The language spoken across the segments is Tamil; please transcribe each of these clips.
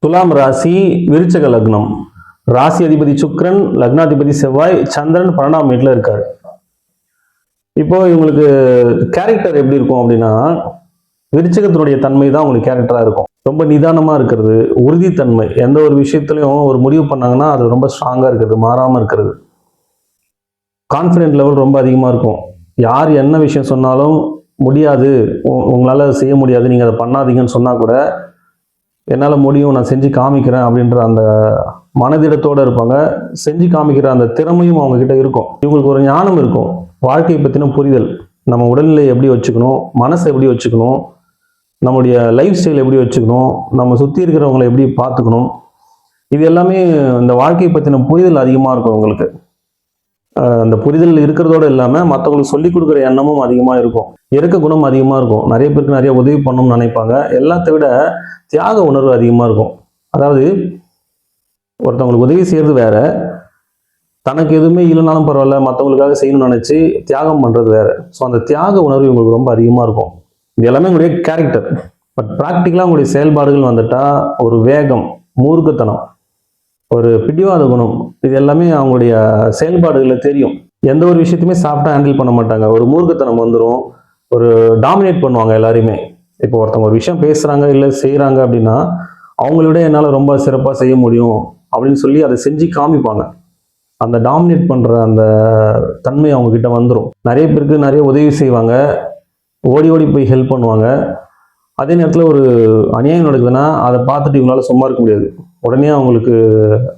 துலாம் ராசி, விருச்சக லக்னம். ராசி அதிபதி சுக்கிரன், லக்னாதிபதி செவ்வாய், சந்திரன் 12ஆம் வீட்டில் இருக்காரு. இப்போ இவங்களுக்கு கேரக்டர் எப்படி இருக்கும் அப்படின்னா, விருச்சகத்தினுடைய தன்மை தான் உங்களுக்கு கேரக்டரா இருக்கும். ரொம்ப நிதானமா இருக்கிறது, உறுதித்தன்மை, எந்த ஒரு விஷயத்திலையும் ஒரு முடிவு பண்ணாங்கன்னா அது ரொம்ப ஸ்ட்ராங்கா இருக்கிறது, மாறாம இருக்கிறது. கான்ஃபிடென்ட் லெவல் ரொம்ப அதிகமா இருக்கும். யார் என்ன விஷயம் சொன்னாலும் முடியாது, உங்களால செய்ய முடியாது, நீங்க அதை பண்ணாதீங்கன்னு சொன்னா கூட என்னால் முடியும், நான் செஞ்சு காமிக்கிறேன் அப்படின்ற அந்த மனதிடத்தோடு இருப்பாங்க. செஞ்சு காமிக்கிற அந்த திறமையும் அவங்கக்கிட்ட இருக்கும். இவங்களுக்கு ஒரு ஞானம் இருக்கும், வாழ்க்கையை பற்றின புரிதல். நம்ம உடல்நிலை எப்படி வச்சுக்கணும், மனசை எப்படி வச்சுக்கணும், நம்முடைய லைஃப் ஸ்டைல் எப்படி வச்சுக்கணும், நம்ம சுற்றி இருக்கிறவங்களை எப்படி பார்த்துக்கணும், இது எல்லாமே இந்த வாழ்க்கையை பற்றின புரிதல் அதிகமாக இருக்கும் உங்களுக்கு. அந்த புரிதல் இருக்கிறதோடு இல்லாமல் மற்றவங்களுக்கு சொல்லிக் கொடுக்குற எண்ணமும் அதிகமாக இருக்கும். இறக்க குணம் அதிகமாக இருக்கும். நிறைய பேருக்கு நிறைய உதவி பண்ணணும்னு நினைப்பாங்க. எல்லாத்தை விட தியாக உணர்வு அதிகமாக இருக்கும். அதாவது ஒருத்தவங்களுக்கு உதவி செய்கிறது வேற, தனக்கு எதுவுமே இல்லைனாலும் பரவாயில்ல மற்றவங்களுக்காக செய்யணும்னு நினச்சி தியாகம் பண்ணுறது வேற. ஸோ அந்த தியாக உணர்வு உங்களுக்கு ரொம்ப அதிகமாக இருக்கும். இது எல்லாமே உங்களுடைய கேரக்டர். பட் ப்ராக்டிக்கலாக உங்களுடைய செயல்பாடுகள் வந்துட்டால் ஒரு வேகம், மூர்க்கத்தனம், ஒரு பிடிவாத குணம், இது எல்லாமே அவங்களுடைய செயல்பாடுகளில் தெரியும். எந்த ஒரு விஷயத்தையுமே சாஃப்டாக ஹேண்டில் பண்ண மாட்டாங்க. ஒரு மூர்க்கத்தனம் வந்துடும், ஒரு டாமினேட் பண்ணுவாங்க எல்லாரையுமே. இப்போ ஒருத்தவங்க ஒரு விஷயம் பேசுகிறாங்க இல்லை செய்கிறாங்க அப்படின்னா, அவங்கள விட என்னால் ரொம்ப சிறப்பாக செய்ய முடியும் அப்படின்னு சொல்லி அதை செஞ்சு காமிப்பாங்க. அந்த டாமினேட் பண்ணுற அந்த தன்மை அவங்கக்கிட்ட வந்துடும். நிறைய பேருக்கு நிறைய உதவி செய்வாங்க, ஓடி ஓடி போய் ஹெல்ப் பண்ணுவாங்க. அதே நேரத்தில் ஒரு அநியாயம் நடக்குதுன்னா அதை பார்த்துட்டு இவங்களால சும்மா இருக்க முடியாது. உடனே அவங்களுக்கு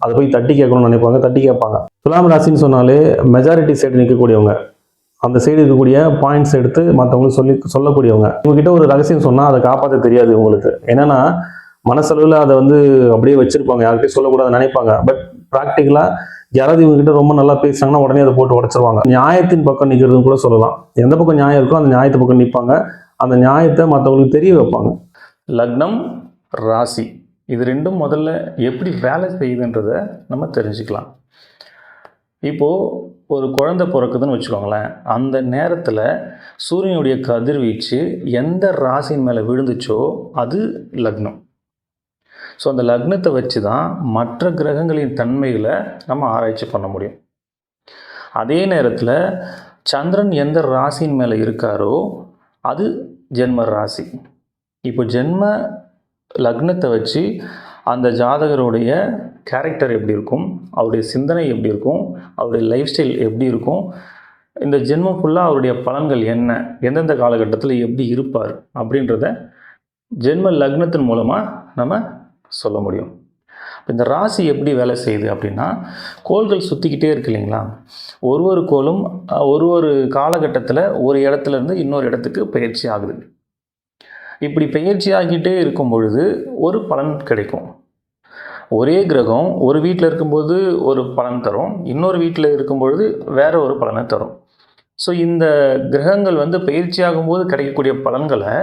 அதை போய் தட்டி கேட்கணும்னு நினைப்பாங்க, தட்டி கேட்பாங்க. துலாம் ராசின்னு சொன்னாலே மெஜாரிட்டி சைடு நிற்கக்கூடியவங்க, அந்த சைடு இருக்கக்கூடிய பாயிண்ட்ஸ் எடுத்து மற்றவங்களுக்கு சொல்லக்கூடியவங்க. இவங்ககிட்ட ஒரு ரகசியம் சொன்னால் அதை காப்பாற்ற தெரியாது இவங்களுக்கு. என்னன்னா மனசளவில் அதை அப்படியே வச்சிருப்பாங்க, யார்கிட்டையும் சொல்லக்கூடாது நினைப்பாங்க. பட் ப்ராக்டிக்கலாக யாராவது இவங்ககிட்ட ரொம்ப நல்லா பேசுறாங்கன்னா உடனே அதை போட்டு உடச்சிருவாங்க. நியாயத்தின் பக்கம் நிற்கிறதுன்னு கூட சொல்லலாம். எந்த பக்கம் நியாயம் இருக்கோ அந்த நியாயத்து பக்கம் நிற்பாங்க. அந்த நியாயத்தை மற்றவங்களுக்கு தெரிய வைப்பாங்க. லக்னம், ராசி இது ரெண்டும் முதல்ல எப்படி வேலை செய்யுதுன்றதை நம்ம தெரிஞ்சுக்கலாம். இப்போது ஒரு குழந்தை பிறக்குதுன்னு வச்சுக்கோங்களேன், அந்த நேரத்தில் சூரியனுடைய கதிர்வீச்சு எந்த ராசியின் மேலே விழுந்துச்சோ அது லக்னம். ஸோ அந்த லக்னத்தை வச்சு தான் மற்ற கிரகங்களின் தன்மைகளை நம்ம ஆராய்ச்சி பண்ண முடியும். அதே நேரத்தில் சந்திரன் எந்த ராசியின் மேலே இருக்காரோ அது ஜென்ம ராசி. இப்போ ஜென்ம லக்னத்தை வச்சு அந்த ஜாதகருடைய கேரக்டர் எப்படி இருக்கும், அவருடைய சிந்தனை எப்படி இருக்கும், அவருடைய லைஃப் ஸ்டைல் எப்படி இருக்கும், இந்த ஜென்மம் ஃபுல்லாக அவருடைய பலன்கள் என்ன, எந்தெந்த காலகட்டத்தில் எப்படி இருப்பார் அப்படின்றத ஜென்ம லக்னத்தின் மூலமாக நம்ம சொல்ல முடியும். இந்த ராசி எப்படி வேலை செய்யுது அப்படின்னா, கோள்கள் சுற்றிக்கிட்டே இருக்கு இல்லைங்களா, ஒரு கோளும் ஒரு காலகட்டத்தில் ஒரு இடத்துலேருந்து இன்னொரு இடத்துக்கு பயிற்சி ஆகுது. இப்படி பயிற்சி ஆகிட்டே இருக்கும் பொழுது ஒரு பலன் கிடைக்கும். ஒரே கிரகம் ஒரு வீட்டில் இருக்கும்போது ஒரு பலன் தரும், இன்னொரு வீட்டில் இருக்கும்பொழுது வேற ஒரு பலனை தரும். ஸோ இந்த கிரகங்கள் பயிற்சி ஆகும்போது கிடைக்கக்கூடிய பலன்களை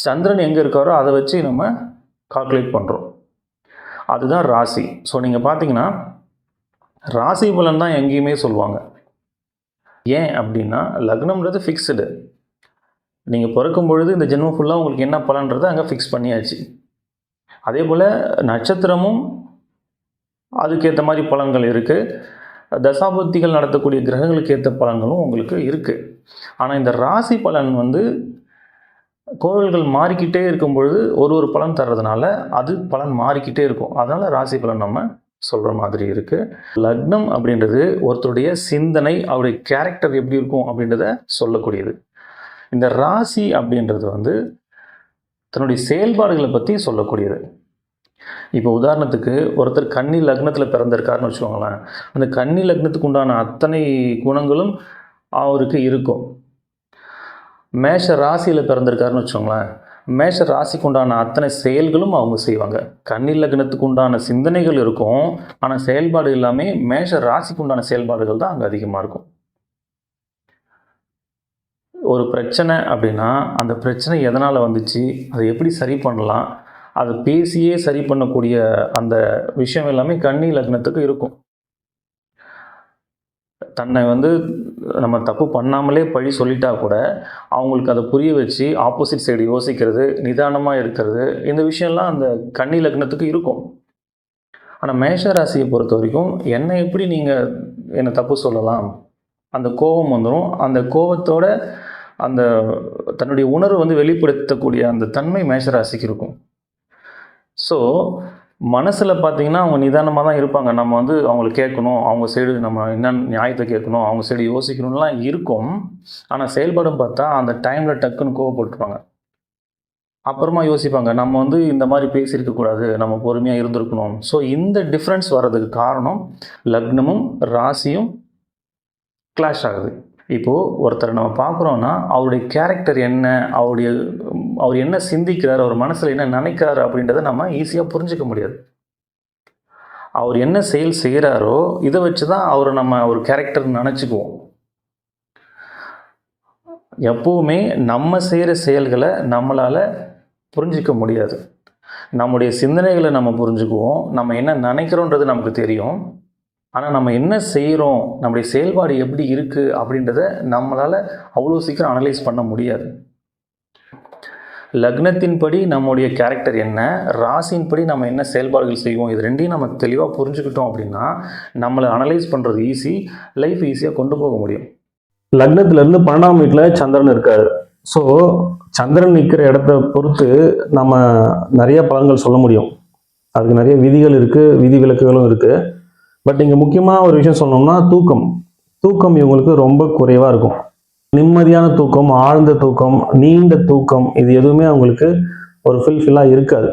சந்திரன் எங்கே இருக்காரோ அதை வச்சு நம்ம கால்குலேட் பண்ணுறோம். அதுதான் ராசி. ஸோ நீங்கள் பார்த்தீங்கன்னா ராசி பலன் தான் எங்கேயுமே சொல்லுவாங்க. ஏன் அப்படின்னா லக்னம்ன்றது ஃபிக்ஸ்டு. நீங்கள் பிறக்கும் பொழுது இந்த ஜென்மம் ஃபுல்லாக உங்களுக்கு என்ன பலன்றதை அங்கே ஃபிக்ஸ் பண்ணியாச்சு. அதே போல் நட்சத்திரமும் அதுக்கேற்ற மாதிரி பலன்கள் இருக்குது. தசாபுத்திகள் நடத்தக்கூடிய கிரகங்களுக்கு ஏற்ற பலன்களும் உங்களுக்கு இருக்குது. ஆனால் இந்த ராசி பலன் கோள்கள் மாறிக்கிட்டே இருக்கும் பொழுது ஒரு பலன் தர்றதுனால அது பலன் மாறிக்கிட்டே இருக்கும். அதனால் ராசி பலன் நம்ம சொல்கிற மாதிரி இருக்குது. லக்னம் அப்படின்றது ஒருத்தருடைய சிந்தனை, அவருடைய கேரக்டர் எப்படி இருக்கும் அப்படின்றத சொல்லக்கூடியது. இந்த ராசி அப்படின்றது தன்னுடைய செயல்பாடுகளை பற்றி சொல்லக்கூடியது. இப்போ உதாரணத்துக்கு ஒருத்தர் கன்னி லக்னத்தில் பிறந்திருக்காருன்னு வச்சுக்கோங்களேன், அந்த கன்னி லக்னத்துக்கு உண்டான அத்தனை குணங்களும் அவருக்கு இருக்கும். மேஷ ராசியில் பிறந்திருக்காருன்னு வச்சுக்கோங்களேன், மேஷ ராசிக்கு உண்டான அத்தனை செயல்களும் அவங்க செய்வாங்க. கன்னி லக்னத்துக்கு உண்டான சிந்தனைகள் இருக்கும், ஆனால் செயல்பாடு எல்லாமே மேஷ ராசிக்கு உண்டான செயல்பாடுகள் தான் அங்கே அதிகமாக இருக்கும். ஒரு பிரச்சனை அப்படின்னா அந்த பிரச்சனை எதனால் வந்துச்சு, அதை எப்படி சரி பண்ணலாம், அதை பேசியே சரி பண்ணக்கூடிய அந்த விஷயம் எல்லாமே கன்னி லக்னத்துக்கு இருக்கும். தன்னை வந்து நம்ம தப்பு பண்ணாமலே பழி சொல்லிட்டா கூட அவங்களுக்கு அதை புரிய வச்சு ஆப்போசிட் சைடு யோசிக்கிறது, நிதானமாக இருக்கிறது, இந்த விஷயம்லாம் அந்த கன்னி லக்னத்துக்கு இருக்கும். ஆனால் மேஷ ராசியை பொறுத்த வரைக்கும் என்னை எப்படி நீங்கள் என்னை தப்பு சொல்லலாம், அந்த கோபம் வந்துடும். அந்த கோபத்தோட அந்த தன்னுடைய உணர்வு வந்து வெளிப்படுத்தக்கூடிய அந்த தன்மை மேஷராசிக்கு இருக்கும். ஸோ மனசில் பார்த்தீங்கன்னா அவங்க நிதானமாக தான் இருப்பாங்க. நம்ம வந்து அவங்கள கேட்கணும், அவங்க சைடு நம்ம என்ன நியாயத்தை கேட்கணும், அவங்க சைடு யோசிக்கணும்லாம் இருக்கும். ஆனால் செயல்படும் பார்த்தா அந்த டைமில் டக்குன்னு கோவப்பட்டுருவாங்க. அப்புறமா யோசிப்பாங்க, நம்ம வந்து இந்த மாதிரி பேசியிருக்கக்கூடாது, நம்ம பொறுமையாக இருந்திருக்கணும். ஸோ இந்த டிஃப்ரென்ஸ் வர்றதுக்கு காரணம் லக்னமும் ராசியும் கிளாஷ் ஆகுது. இப்போது ஒருத்தரை நம்ம பார்க்குறோன்னா அவருடைய கேரக்டர் என்ன, அவர் என்ன சிந்திக்கிறார், அவர் மனசில் என்ன நினைக்கிறாரு அப்படின்றத நம்ம ஈஸியாக புரிஞ்சிக்க முடியாது. அவர் என்ன செயல் செய்கிறாரோ இதை வச்சு தான் அவரை நம்ம ஒரு கேரக்டர் நினச்சிக்குவோம். எப்போவுமே நம்ம செய்கிற செயல்களை நம்மளால் புரிஞ்சிக்க முடியாது. நம்முடைய சிந்தனைகளை நம்ம புரிஞ்சுக்குவோம், நம்ம என்ன நினைக்கிறோன்றது நமக்கு தெரியும். ஆனால் நம்ம என்ன செய்கிறோம், நம்முடைய செயல்பாடு எப்படி இருக்குது அப்படின்றத நம்மளால் அவ்வளோ சீக்கிரம் அனலைஸ் பண்ண முடியாது. லக்னத்தின்படி நம்முடைய கேரக்டர் என்ன, ராசியின்படி நம்ம என்ன செயல்பாடுகள் செய்வோம், இது ரெண்டையும் நம்ம தெளிவாக புரிஞ்சுக்கிட்டோம் அப்படின்னா நம்மளை அனலைஸ் பண்ணுறது ஈஸி, லைஃப் ஈஸியாக கொண்டு போக முடியும். லக்னத்திலேருந்து 12ஆம் வீட்டில் சந்திரன் இருக்கார். ஸோ சந்திரன் நிற்கிற இடத்த பொறுத்து நம்ம நிறைய பலன்கள் சொல்ல முடியும். அதுக்கு நிறைய விதிகள் இருக்குது, விதி விலக்குகளும் இருக்குது. பட் இங்கே முக்கியமாக ஒரு விஷயம் சொல்லணும்னா தூக்கம் இவங்களுக்கு ரொம்ப குறைவாக இருக்கும். நிம்மதியான தூக்கம், ஆழ்ந்த தூக்கம், நீண்ட தூக்கம், இது எதுவுமே அவங்களுக்கு ஒரு ஃபுல்ஃபில்லாக இருக்காது.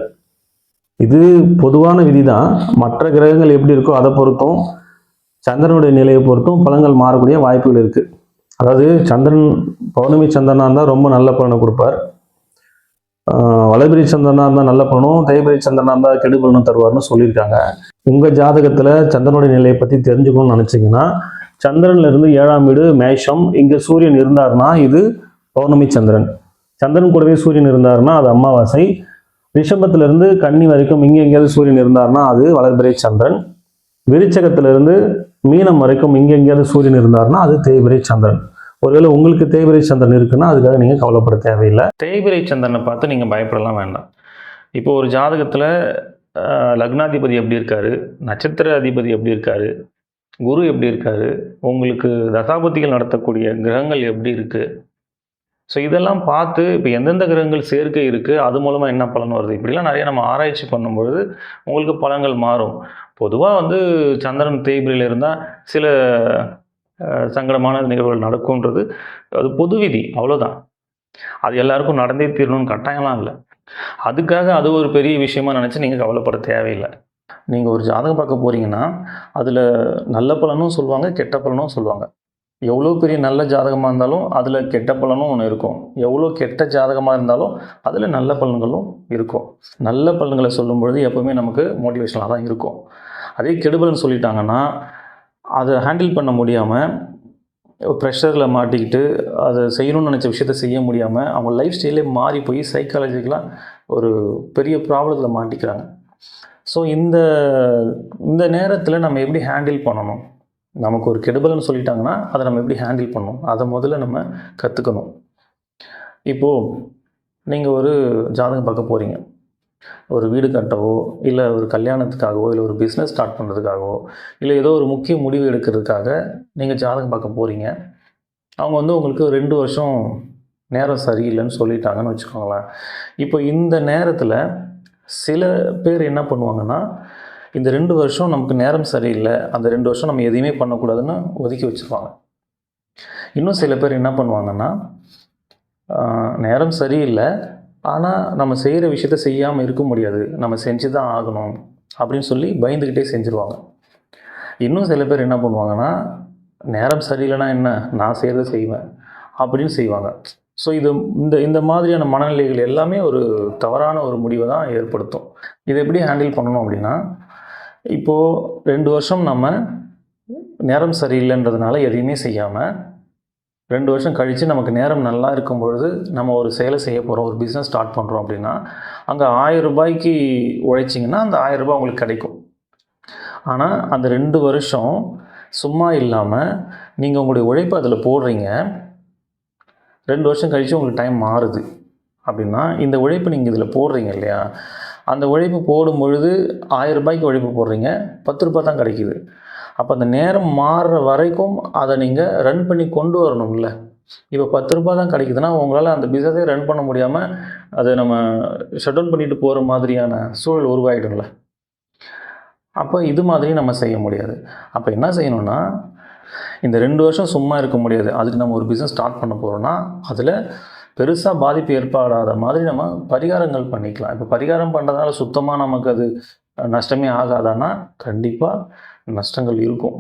இது பொதுவான விதி தான். மற்ற கிரகங்கள் எப்படி இருக்கோ அதை பொறுத்தும் சந்திரனுடைய நிலையை பொறுத்தும் பலன்கள் மாறக்கூடிய வாய்ப்புகள் இருக்குது. அதாவது சந்திரன் பௌர்ணமி சந்திரனாக இருந்தால் ரொம்ப நல்ல பலனை கொடுப்பார், வளபிரி சந்திரனாக இருந்தால் நல்ல பலனும், தேய்பிரி சந்திரனாக இருந்தால் கெடு பலனும் தருவார்னு சொல்லியிருக்காங்க. உங்கள் ஜாதகத்தில் சந்திரனுடைய நிலையை பற்றி தெரிஞ்சுக்கணும்னு நினச்சிங்கன்னா சந்திரன்ல இருந்து 7ஆம் வீடு மேஷம், இங்கே சூரியன் இருந்தார்னா இது பௌர்ணமி சந்திரன். சந்திரன் கூடவே சூரியன் இருந்தார்னா அது அமாவாசை. ரிஷபத்திலிருந்து கன்னி வரைக்கும் இங்கே எங்கேயாவது சூரியன் இருந்தார்னா அது வளர்பிறை சந்திரன். விருச்சகத்திலிருந்து மீனம் வரைக்கும் இங்கே எங்கேயாவது சூரியன் இருந்தார்னா அது தேய்பிறை சந்திரன். ஒருவேளை உங்களுக்கு தேய்பிறை சந்திரன் இருக்குன்னா அதுக்காக நீங்கள் கவலைப்பட தேவையில்லை. தேய்பிறை சந்திரனை பார்த்து நீங்கள் பயப்படலாம் வேண்டாம். இப்போ ஒரு ஜாதகத்தில் லக்னாதிபதி எப்படி இருக்காரு, நட்சத்திர அதிபதி எப்படி இருக்காரு, குரு எப்படி இருக்காரு, உங்களுக்கு தசாபதிகள் நடத்தக்கூடிய கிரகங்கள் எப்படி இருக்குது, ஸோ இதெல்லாம் பார்த்து இப்போ எந்தெந்த கிரகங்கள் சேர்க்கை இருக்குது, அது மூலமாக என்ன பலன் வருது, இப்படிலாம் நிறைய நம்ம ஆராய்ச்சி பண்ணும்பொழுது உங்களுக்கு பலன்கள் மாறும். பொதுவாக வந்து சந்திரன் தேய்பிரையில் இருந்தால் சில சங்கடமான நிகழ்வுகள் நடக்கும்ன்றது அது பொது விதி, அவ்வளோதான். அது எல்லாருக்கும் நடந்தே தீரணும்னு கட்டாயம்லாம் இல்லை. அதுக்காக அது ஒரு பெரிய விஷயமா நினச்சி நீங்கள் கவலைப்பட தேவையில்லை. நீங்கள் ஒரு ஜாதகம் பார்க்க போகிறீங்கன்னா அதில் நல்ல பலனும் சொல்லுவாங்க, கெட்ட பலனும் சொல்லுவாங்க. எவ்வளோ பெரிய நல்ல ஜாதகமாக இருந்தாலும் அதில் கெட்ட பலனும் ஒன்று இருக்கும், எவ்வளோ கெட்ட ஜாதகமாக இருந்தாலும் அதில் நல்ல பலன்களும் இருக்கும். நல்ல பலன்களை சொல்லும்பொழுது எப்போவுமே நமக்கு மோட்டிவேஷனாக தான் இருக்கும். அதே கெடுபலன் சொல்லிட்டாங்கன்னா அதை ஹேண்டில் பண்ண முடியாமல் ப்ரெஷரில் மாட்டிக்கிட்டு அதை செய்யணும்னு நினச்ச விஷயத்த செய்ய முடியாமல் அவங்க லைஃப் ஸ்டைலே மாறி போய் சைக்காலஜிக்கலாக ஒரு பெரிய ப்ராப்ளத்தில் மாட்டிக்கிறாங்க. ஸோ இந்த நேரத்தில் நம்ம எப்படி ஹேண்டில் பண்ணணும், நமக்கு ஒரு கெடுபலன்னு சொல்லிட்டாங்கன்னா அதை நம்ம எப்படி ஹேண்டில் பண்ணணும், அதை முதல்ல நம்ம கற்றுக்கணும். இப்போது நீங்கள் ஒரு ஜாதகம் பார்க்க போகிறீங்க, ஒரு வீடு கட்டவோ இல்லை ஒரு கல்யாணத்துக்காகவோ இல்லை ஒரு பிஸ்னஸ் ஸ்டார்ட் பண்ணுறதுக்காகவோ இல்லை ஏதோ ஒரு முக்கிய முடிவு எடுக்கிறதுக்காக நீங்கள் ஜாதகம் பார்க்க போகிறீங்க. அவங்க வந்து உங்களுக்கு 2 வருஷம் நேரம் சரியில்லைன்னு சொல்லிட்டாங்கன்னு வச்சுக்கோங்களேன். இப்போ இந்த நேரத்தில் சில பேர் என்ன பண்ணுவாங்கன்னா, இந்த 2 வருஷம் நமக்கு நேரம் சரியில்லை, அந்த 2 வருஷம் நம்ம எதையுமே பண்ணக்கூடாதுன்னு ஒதுக்கி வச்சுருவாங்க. இன்னும் சில பேர் என்ன பண்ணுவாங்கன்னா, நேரம் சரியில்லை ஆனால் நம்ம செய்கிற விஷயத்த செய்யாமல் இருக்க முடியாது, நம்ம செஞ்சு தான் ஆகணும் அப்படின்னு சொல்லி பயந்துக்கிட்டே செஞ்சுருவாங்க. இன்னும் சில பேர் என்ன பண்ணுவாங்கன்னா, நேரம் சரியில்லைனா என்ன, நான் செய்கிறத செய்வேன் அப்படின்னு செய்வாங்க. ஸோ இந்த மாதிரியான மனநிலைகள் எல்லாமே ஒரு தவறான ஒரு முடிவை தான் ஏற்படுத்தும். இதை எப்படி ஹேண்டில் பண்ணணும் அப்படின்னா, இப்போது 2 வருஷம் நம்ம நேரம் சரியில்லைன்றதுனால எதையுமே செய்யாமல் 2 வருஷம் கழித்து நமக்கு நேரம் நல்லா இருக்கும் பொழுது நம்ம ஒரு செயலை செய்ய போகிறோம், ஒரு பிஸ்னஸ் ஸ்டார்ட் பண்ணுறோம் அப்படின்னா அங்கே 1000 ரூபாய்க்கு உழைச்சிங்கன்னா அந்த 1000 ரூபாய் உங்களுக்கு கிடைக்கும். ஆனால் அந்த 2 வருஷம் சும்மா இல்லாமல் நீங்கள் உங்களுடைய உழைப்பு அதில் போடுறீங்க, 2 வருஷம் கழித்து உங்களுக்கு டைம் மாறுது அப்படின்னா, இந்த உழைப்பு நீங்கள் இதில் போடுறீங்க இல்லையா, அந்த உழைப்பு போடும் பொழுது 1000 ரூபாய்க்கு உழைப்பு போடுறீங்க, 10 ரூபாய் தான் கிடைக்கிது. அப்போ அந்த நேரம் மாறுற வரைக்கும் அதை நீங்கள் ரன் பண்ணி கொண்டு வரணும்ல. இப்போ 10 ரூபாய் தான் கிடைக்குதுன்னா, உங்களால் அந்த பிஸ்னஸே ரன் பண்ண முடியாமல் அதை நம்ம ஷட் டவுன் பண்ணிட்டு போகிற மாதிரியான சூழல் உருவாகிடும்ல. அப்போ இது மாதிரி நம்ம செய்ய முடியாது. அப்போ என்ன செய்யணும்னா, இந்த 2 வருஷம் சும்மா இருக்க முடியாது. அதுக்கு நம்ம ஒரு பிஸ்னஸ் ஸ்டார்ட் பண்ண போகிறோன்னா, அதில் பெருசாக பாதிப்பு ஏற்படாத மாதிரி நம்ம பரிகாரங்கள் பண்ணிக்கலாம். இப்போ பரிகாரம் பண்ணுறதுனால சுத்தமாக நமக்கு அது நஷ்டமே ஆகாதான்னா, கண்டிப்பாக நஷ்டங்கள் இருக்கும்.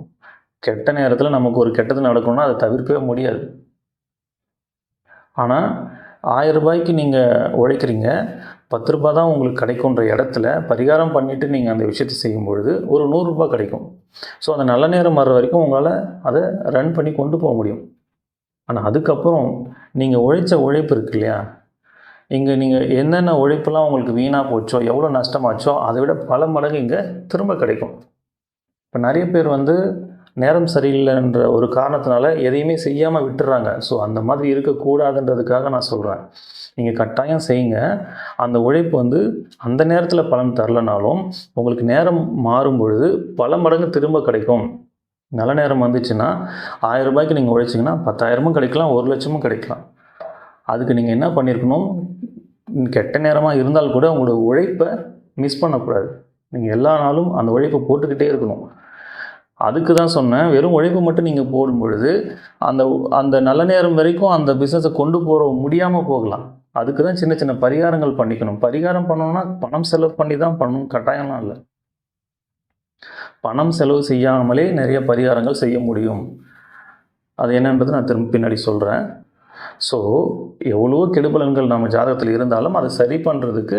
கெட்ட நேரத்தில் நமக்கு ஒரு கெட்டது நடக்கணும்னா அதை தவிர்க்கவே முடியாது. ஆனால் 1000 ரூபாய்க்கு நீங்கள் உழைக்கிறீங்க, 10 ரூபாய் தான் உங்களுக்கு கிடைக்குன்ற இடத்துல பரிகாரம் பண்ணிவிட்டு நீங்கள் அந்த விஷயத்தை செய்யும்பொழுது ஒரு 100 ரூபாய் கிடைக்கும். ஸோ அந்த நல்ல நேரம் வர்ற வரைக்கும் உங்களால் அதை ரன் பண்ணி கொண்டு போக முடியும். ஆனால் அதுக்கப்புறம் நீங்கள் உழைச்ச உழைப்பு இருக்கு இல்லையா, இங்கே நீங்கள் என்னென்ன உழைப்பெல்லாம் உங்களுக்கு வீணாக போச்சோ, எவ்வளோ நஷ்டமாச்சோ அதை விட பல மடங்கு இங்கே திரும்ப கிடைக்கும். இப்போ நிறைய பேர் நேரம் சரியில்லைன்ற ஒரு காரணத்தினால எதையுமே செய்யாமல் விட்டுறாங்க. ஸோ அந்த மாதிரி இருக்கக்கூடாதுன்றதுக்காக நான் சொல்கிறேன், நீங்கள் கட்டாயம் செய்யுங்க. அந்த உழைப்பு அந்த நேரத்தில் பலன் தரலனாலும் உங்களுக்கு நேரம் மாறும் பொழுது பல மடங்கு திரும்ப கிடைக்கும். நல்ல நேரம் வந்துச்சுன்னா 1000 ரூபாய்க்கு நீங்கள் உழைச்சிங்கன்னா 10,000 கிடைக்கலாம், 1 லட்சமும் கிடைக்கலாம். அதுக்கு நீங்கள் என்ன பண்ணியிருக்கணும், கெட்ட நேரமாக இருந்தால் கூட உங்களோட உழைப்பை மிஸ் பண்ணக்கூடாது. நீங்கள் எல்லா நாளும் அந்த உழைப்பை போட்டுக்கிட்டே இருக்கணும். அதுக்கு தான் சொன்னேன், வெறும் உழைப்பு மட்டும் நீங்கள் போடும் பொழுது அந்த நல்ல நேரம் வரைக்கும் அந்த பிஸ்னஸை கொண்டு போக முடியாமல் போகலாம். அதுக்கு தான் சின்ன சின்ன பரிகாரங்கள் பண்ணிக்கணும். பரிகாரம் பண்ணணும்னா பணம் செலவு பண்ணி தான் பண்ணணும், கட்டாயம்லாம் இல்லை. பணம் செலவு செய்யாமலே நிறைய பரிகாரங்கள் செய்ய முடியும். அது என்னன்றது நான் திரும்ப பின்னாடி சொல்கிறேன். ஸோ எவ்வளோ கெடுபலன்கள் நம்ம ஜாதகத்தில் இருந்தாலும் அதை சரி பண்ணுறதுக்கு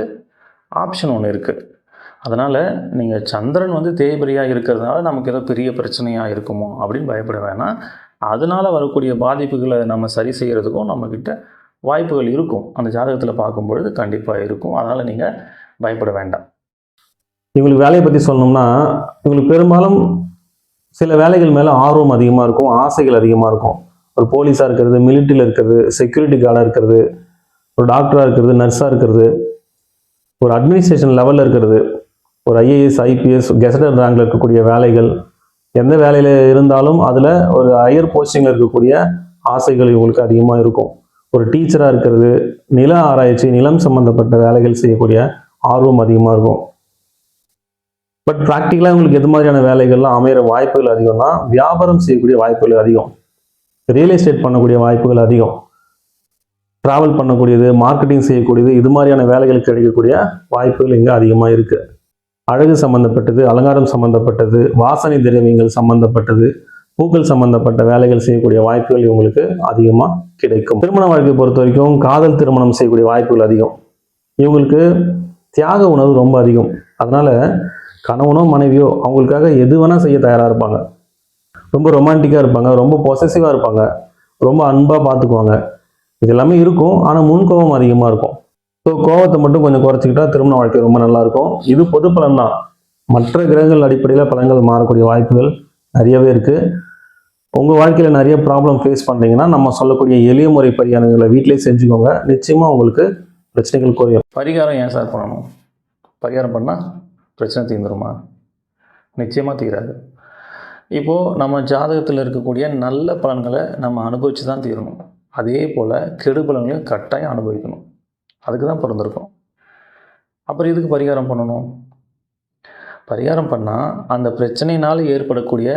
ஆப்ஷன் ஒன்று இருக்குது. அதனால் நீங்கள் சந்திரன் தேய்பிரையாக இருக்கிறதுனால நமக்கு ஏதோ பெரிய பிரச்சனையாக இருக்குமோ அப்படின்னு பயப்பட வேணாம். அதனால் வரக்கூடிய பாதிப்புகளை நம்ம சரி செய்கிறதுக்கும் நம்மக்கிட்ட வாய்ப்புகள் இருக்கும். அந்த ஜாதகத்தில் பார்க்கும்பொழுது கண்டிப்பாக இருக்கும். அதனால் நீங்கள் பயப்பட வேண்டாம். இவங்களுக்கு வேலையை பற்றி சொல்லணும்னா, இவங்களுக்கு பெரும்பாலும் சில வேலைகள் மேலே ஆர்வம் அதிகமாக இருக்கும், ஆசைகள் அதிகமாக இருக்கும். ஒரு போலீஸாக இருக்கிறது, மிலிட்ரியில் இருக்கிறது, செக்யூரிட்டி கார்டாக இருக்கிறது, ஒரு டாக்டராக இருக்கிறது, நர்ஸாக இருக்கிறது, ஒரு அட்மினிஸ்ட்ரேஷன் லெவலில் இருக்கிறது, ஒரு ஐஏஎஸ், ஐபிஎஸ், கெசட்டட் ரேங்கில் இருக்கக்கூடிய வேலைகள், எந்த வேலையில் இருந்தாலும் அதில் ஒரு ஹையர் போஸ்டிங்கில் இருக்கக்கூடிய ஆசைகள் இவங்களுக்கு அதிகமாக இருக்கும். ஒரு டீச்சராக இருக்கிறது, நில ஆராய்ச்சி, நிலம் சம்மந்தப்பட்ட வேலைகள் செய்யக்கூடிய ஆர்வம் அதிகமாக இருக்கும். பட் ப்ராக்டிக்கலாக உங்களுக்கு எது மாதிரியான வேலைகள்லாம் அமைகிற வாய்ப்புகள் அதிகம்னா, வியாபாரம் செய்யக்கூடிய வாய்ப்புகள் அதிகம், ரியல் எஸ்டேட் பண்ணக்கூடிய வாய்ப்புகள் அதிகம், ட்ராவல் பண்ணக்கூடியது, மார்க்கெட்டிங் செய்யக்கூடியது, இது மாதிரியான வேலைகளுக்கு கிடைக்கக்கூடிய வாய்ப்புகள் இங்கே அதிகமாக இருக்குது. அழகு சம்மந்தப்பட்டது, அலங்காரம் சம்மந்தப்பட்டது, வாசனை திரவியங்கள் சம்மந்தப்பட்டது, பூக்கள் சம்மந்தப்பட்ட வேலைகள் செய்யக்கூடிய வாய்ப்புகள் இவங்களுக்கு அதிகமாக கிடைக்கும். திருமண வாழ்க்கையை பொறுத்த வரைக்கும் காதல் திருமணம் செய்யக்கூடிய வாய்ப்புகள் அதிகம். இவங்களுக்கு தியாக உணர்வு ரொம்ப அதிகம். அதனால் கணவனோ மனைவியோ அவங்களுக்காக எது வேணால் செய்ய தயாராக இருப்பாங்க. ரொம்ப ரொமான்டிக்காக இருப்பாங்க, ரொம்ப பொசசிவாக இருப்பாங்க, ரொம்ப அன்பாக பார்த்துக்குவாங்க. இது எல்லாமே இருக்கும். ஆனால் முன்கோபம் அதிகமாக இருக்கும். ஸோ கோபத்தை மட்டும் கொஞ்சம் குறைச்சிக்கிட்டா திருமண வாழ்க்கை ரொம்ப நல்லாயிருக்கும். இது பொது பலன் தான். மற்ற கிரகங்கள் அடிப்படையில் பலன்கள் மாறக்கூடிய வாய்ப்புகள் நிறையவே இருக்குது. உங்கள் வாழ்க்கையில் நிறைய ப்ராப்ளம் ஃபேஸ் பண்ணுறீங்கன்னா நம்ம சொல்லக்கூடிய எளிய முறை பரிகாரங்களை வீட்டிலே செஞ்சுக்கோங்க. நிச்சயமாக உங்களுக்கு பிரச்சனைகள் குறையும். பரிகாரம் ஏன் சார் பண்ணணும்? பரிகாரம் பண்ணால் பிரச்சனை தீர்ந்துருமா? நிச்சயமாக தீராது. இப்போது நம்ம ஜாதகத்தில் இருக்கக்கூடிய நல்ல பலன்களை நம்ம அனுபவித்து தான் தீரணும். அதே போல் கெடு பலன்களையும் கட்டாயம் அனுபவிக்கணும். அதுக்கு தான் பிறந்திருக்கோம். அப்புறம் இதுக்கு பரிகாரம் பண்ணணும். பரிகாரம் பண்ணால் அந்த பிரச்சனையினால் ஏற்படக்கூடிய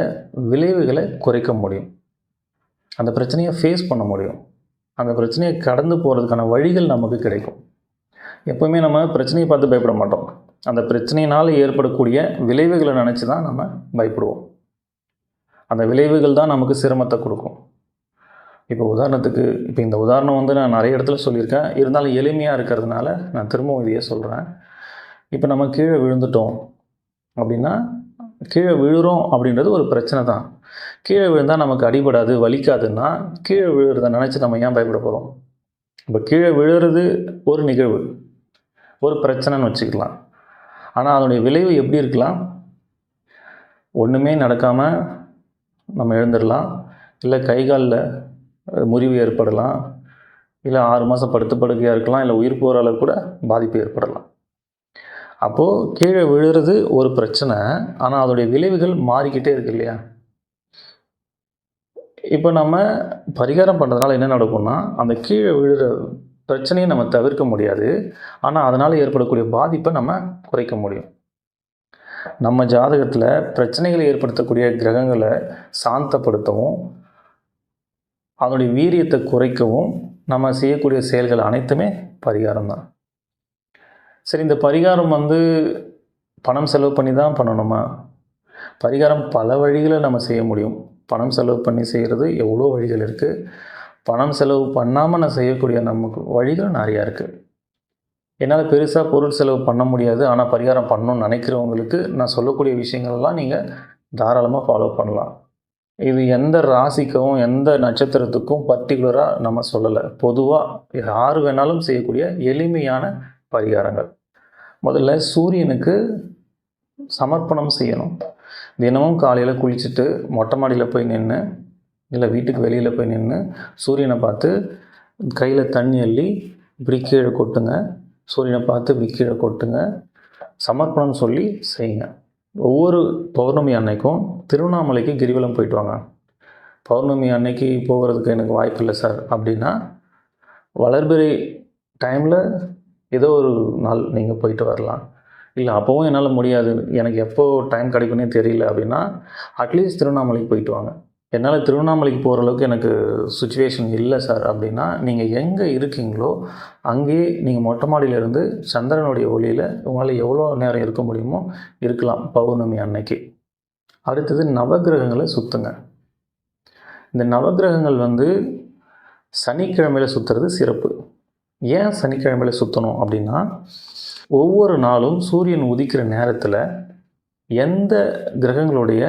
விளைவுகளை குறைக்க முடியும். அந்த பிரச்சனையை ஃபேஸ் பண்ண முடியும். அந்த பிரச்சனையை கடந்து போகிறதுக்கான வழிகள் நமக்கு கிடைக்கும். எப்போவுமே நம்ம பிரச்சனையை பார்த்து பயப்பட மாட்டோம். அந்த பிரச்சனையினால் ஏற்படக்கூடிய விளைவுகளை நினச்சி தான் நம்ம பயப்படுவோம். அந்த விளைவுகள் தான் நமக்கு சிரமத்தை கொடுக்கும். இப்போ உதாரணத்துக்கு, இப்போ இந்த உதாரணம் நான் நிறைய இடத்துல சொல்லியிருக்கேன். இருந்தாலும் எளிமையாக இருக்கிறதுனால நான் திரும்பவும் இதையே சொல்கிறேன். இப்போ நம்ம கீழே விழுந்துட்டோம் அப்படின்னா, கீழே விழுறோம் அப்படின்றது ஒரு பிரச்சனை தான். கீழே விழுந்தால் நமக்கு அடிபடாது, வலிக்காதுன்னா கீழே விழுறதை நினச்சி நம்ம ஏன் பயப்பட போகிறோம்? இப்போ கீழே விழுறது ஒரு நிகழ்வு, ஒரு பிரச்சனைன்னு வச்சுக்கலாம். ஆனால் அதனுடைய விளைவு எப்படி இருக்கலாம்? ஒன்றுமே நடக்காமல் நம்ம எழுந்துடலாம், இல்லை கை காலில் முறிவு ஏற்படலாம், இல்லை 6 மாதம் படுத்து படுக்கையாக இருக்கலாம், இல்லை உயிர் போகிற அளவுக்கு கூட பாதிப்பு ஏற்படலாம். அப்போது கீழே விழுறது ஒரு பிரச்சனை, ஆனால் அதோடைய விளைவுகள் மாறிக்கிட்டே இருக்கு இல்லையா? இப்போ நம்ம பரிகாரம் பண்ணுறதுனால என்ன நடக்கும்னா, அந்த கீழே விழுற பிரச்சனையை நம்ம தவிர்க்க முடியாது, ஆனால் அதனால் ஏற்படக்கூடிய பாதிப்பை நம்ம குறைக்க முடியும். நம்ம ஜாதகத்தில் பிரச்சனைகளை ஏற்படுத்தக்கூடிய கிரகங்களை சாந்தப்படுத்தவும், அதனுடைய வீரியத்தை குறைக்கவும் நம்ம செய்யக்கூடிய செயல்கள் அனைத்துமே பரிகாரம் தான். சரி, இந்த பரிகாரம் பணம் செலவு பண்ணி தான் பண்ணணுமா? பரிகாரம் பல வழிகளை நம்ம செய்ய முடியும். பணம் செலவு பண்ணி செய்கிறது எவ்வளோ வழிகள் இருக்குது. பணம் செலவு பண்ணாமல் நான் செய்யக்கூடிய நமக்கு வழிகள் நிறையா இருக்குது. என்னால் பெருசாக பொருள் செலவு பண்ண முடியாது, ஆனால் பரிகாரம் பண்ணணும்னு நினைக்கிறவங்களுக்கு நான் சொல்லக்கூடிய விஷயங்கள்லாம் நீங்கள் தாராளமாக ஃபாலோ பண்ணலாம். இது எந்த ராசிக்கும் எந்த நட்சத்திரத்துக்கும் பர்டிகுலராக நம்ம சொல்லலை. பொதுவாக யார் வேணாலும் செய்யக்கூடிய எளிமையான பரிகாரங்கள். முதல்ல சூரியனுக்கு சமர்ப்பணம் செய்யணும். தினமும் காலையில் குளிச்சுட்டு மொட்டை மாடியில் போய் நின்று, இல்லை வீட்டுக்கு வெளியில் போய் நின்று சூரியனை பார்த்து கையில் தண்ணி அள்ளி இப்படி கீழே கொட்டுங்க. சூரியனை பார்த்து இப்படி கீழே கொட்டுங்க. சமர்ப்பணம் சொல்லி செய்யுங்க. ஒவ்வொரு பௌர்ணமி அன்னைக்கும் திருவண்ணாமலைக்கு கிரிவலம் போயிட்டு வாங்க. பௌர்ணமி அன்னைக்கு போகிறதுக்கு எனக்கு வாய்ப்பு இல்லை சார் அப்படின்னா, வளர்பிறை டைமில் ஏதோ ஒரு நாள் நீங்கள் போயிட்டு வரலாம். இல்லை அப்போவும் என்னால் முடியாது, எனக்கு எப்போ டைம் கிடைக்குன்னே தெரியல அப்படின்னா, அட்லீஸ்ட் திருவண்ணாமலைக்கு போயிட்டு வாங்க. என்னால் திருவண்ணாமலைக்கு போகிற அளவுக்கு எனக்கு சுச்சுவேஷன் இல்லை சார் அப்படின்னா, நீங்கள் எங்கே இருக்கீங்களோ அங்கேயே நீங்கள் மொட்டை மாடியிலேருந்து சந்திரனுடைய ஒளியில் உங்களால் எவ்வளோ நேரம் இருக்க முடியுமோ இருக்கலாம் பௌர்ணமி அன்னைக்கு. அடுத்தது நவகிரகங்களை சுற்றுங்க. இந்த நவகிரகங்கள் சனிக்கிழமையில் சுற்றுறது சிறப்பு. ஏன் சனிக்கிழமையில் சுற்றணும் அப்படின்னா, ஒவ்வொரு நாளும் சூரியன் உதிக்கிற நேரத்தில் எந்த கிரகங்களுடைய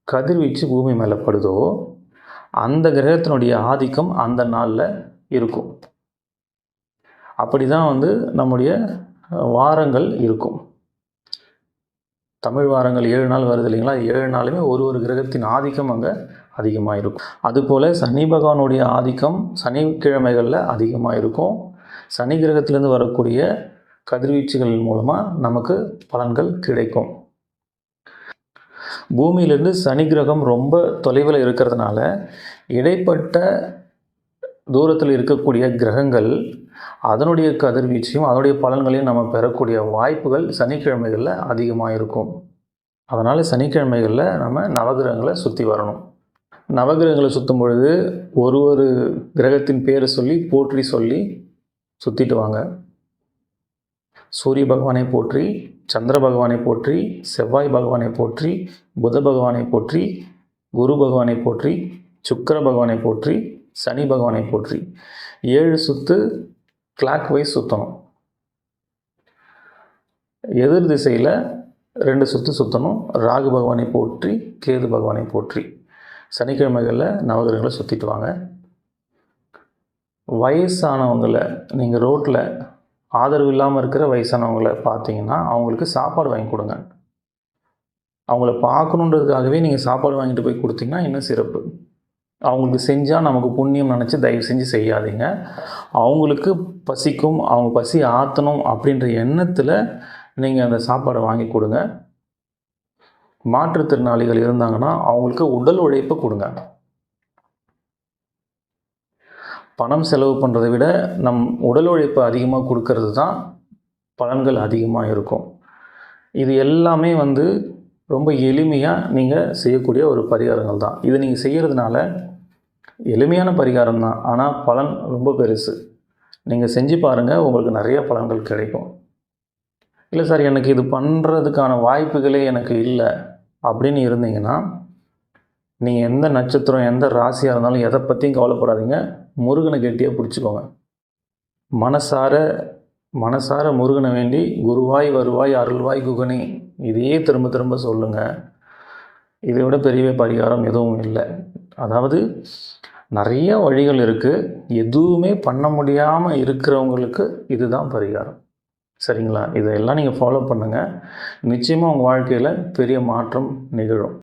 கதிர்வீச்சு பூமி மேலே படுதோ அந்த கிரகத்தினுடைய ஆதிக்கம் அந்த நாளில் இருக்கும். அப்படி தான் நம்முடைய வாரங்கள் இருக்கும். தமிழ் வாரங்கள் 7 நாள் வருது இல்லைங்களா? 7 நாளுமே ஒரு கிரகத்தின் ஆதிக்கம் அங்கே அதிகமாக இருக்கும். அதுபோல் சனி பகவானுடைய ஆதிக்கம் சனிக்கிழமைகளில் அதிகமாக இருக்கும். சனி கிரகத்திலேருந்து வரக்கூடிய கதிர்வீச்சுகள் மூலமாக நமக்கு பலன்கள் கிடைக்கும். பூமியிலிருந்து சனி கிரகம் ரொம்ப தொலைவில் இருக்கிறதுனால இடைப்பட்ட தூரத்தில் இருக்கக்கூடிய கிரகங்கள் அதனுடைய கதிர்வீச்சையும் அதனுடைய பலன்களையும் நம்ம பெறக்கூடிய வாய்ப்புகள் சனிக்கிழமைகளில் அதிகமாக இருக்கும். அதனால் சனிக்கிழமைகளில் நம்ம நவகிரகங்களை சுற்றி வரணும். நவகிரகங்களை சுற்றும் பொழுது ஒரு கிரகத்தின் பேரை சொல்லி போற்றி சொல்லி சுற்றிட்டு வாங்க. சூரிய பகவானை போற்றி, சந்திர பகவானை போற்றி, செவ்வாய் பகவானை போற்றி, புத பகவானை போற்றி, குரு பகவானை போற்றி, சுக்கிர பகவானை போற்றி, சனி பகவானை போற்றி 7 சுற்று கிளாக் வைஸ் சுற்றணும். எதிர் திசையில் 2 சுற்று சுற்றணும். ராகு பகவானை போற்றி, கேது பகவானை போற்றி சனிக்கிழமைகளில் நவகிரகங்களை சுற்றிட்டு வாங்க. வயசானவங்களை நீங்கள் ரோட்டில் ஆதரவு இல்லாமல் இருக்கிற வயசானவங்களை பார்த்தீங்கன்னா அவங்களுக்கு சாப்பாடு வாங்கி கொடுங்க. அவங்கள பார்க்கணுன்றதுக்காகவே நீங்கள் சாப்பாடு வாங்கிட்டு போய் கொடுத்தீங்கன்னா இன்னும் சிறப்பு. அவங்களுக்கு செஞ்சால் நமக்கு புண்ணியம் நினச்சி தயவு செஞ்சு செய்யாதீங்க. அவங்களுக்கு பசிக்கும், அவங்க பசி ஆற்றணும் அப்படின்ற எண்ணத்தில் நீங்கள் அந்த சாப்பாடை வாங்கி கொடுங்க. மாற்றுத்திறனாளிகள் இருந்தாங்கன்னா அவங்களுக்கு உடல் உழைப்பு கொடுங்க. பணம் செலவு பண்ணுறதை விட நம் உடல் உழைப்பு அதிகமாக கொடுக்கறது தான் பலன்கள் அதிகமாக இருக்கும். இது எல்லாமே ரொம்ப எளிமையாக நீங்கள் செய்யக்கூடிய ஒரு பரிகாரங்கள் தான். இதை நீங்கள் செய்கிறதுனால எளிமையான பரிகாரம் தான், ஆனால் பலன் ரொம்ப பெருசு. நீங்கள் செஞ்சு பாருங்கள், உங்களுக்கு நிறைய பலன்கள் கிடைக்கும். இல்லை சார் எனக்கு இது பண்ணுறதுக்கான வாய்ப்புகளே எனக்கு இல்லை அப்படின்னு இருந்தீங்கன்னா, நீங்கள் எந்த நட்சத்திரம் எந்த ராசியாக இருந்தாலும் எதை பற்றியும் கவலைப்படாதீங்க. முருகனை கெட்டியாக பிடிச்சிக்கோங்க. மனசார முருகனை வேண்டி குருவாய் வருவாய் அருள்வாய் குகனே இதையே திரும்ப திரும்ப சொல்லுங்கள். இதை விட பெரிய பரிகாரம் எதுவும் இல்லை. அதாவது நிறைய வழிகள் இருக்குது. எதுவுமே பண்ண முடியாமல் இருக்கிறவங்களுக்கு இதுதான் பரிகாரம். சரிங்களா? இதெல்லாம் நீங்கள் ஃபாலோ பண்ணுங்கள். நிச்சயமாக உங்கள் வாழ்க்கையில் பெரிய மாற்றம் நிகழும்.